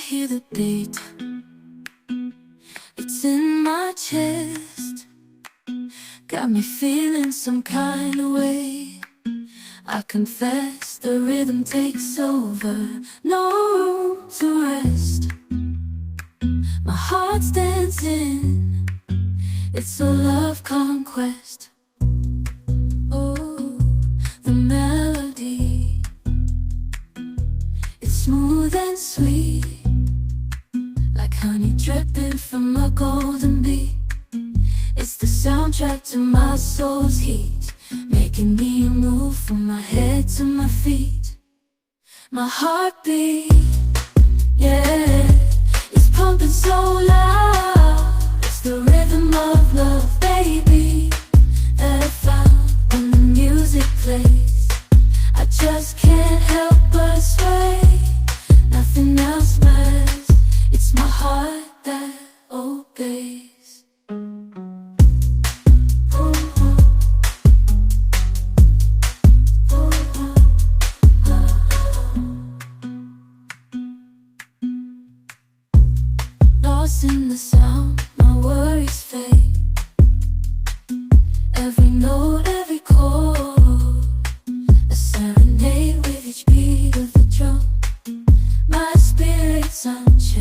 hear the beat, it's in my chest, got me feeling some kind of way. I confess the rhythm takes over, no room to rest. My heart's dancing, it's a love conquest. Oh, the melody, it's smooth and sweet, like honey dripping from a golden bee. It's the soundtrack to my soul's heat, making me move from my head to my feet. My heartbeat, yeah, it's pumping so loud. It's the rhythm of love, baby, that I found when the music plays. I just can't help but sway, nothing else matters. It's my heart that obeys. Lost in the sound, my worries fade. Every note, every chord, a serenade with each beat of the drum. My spirit's unchained,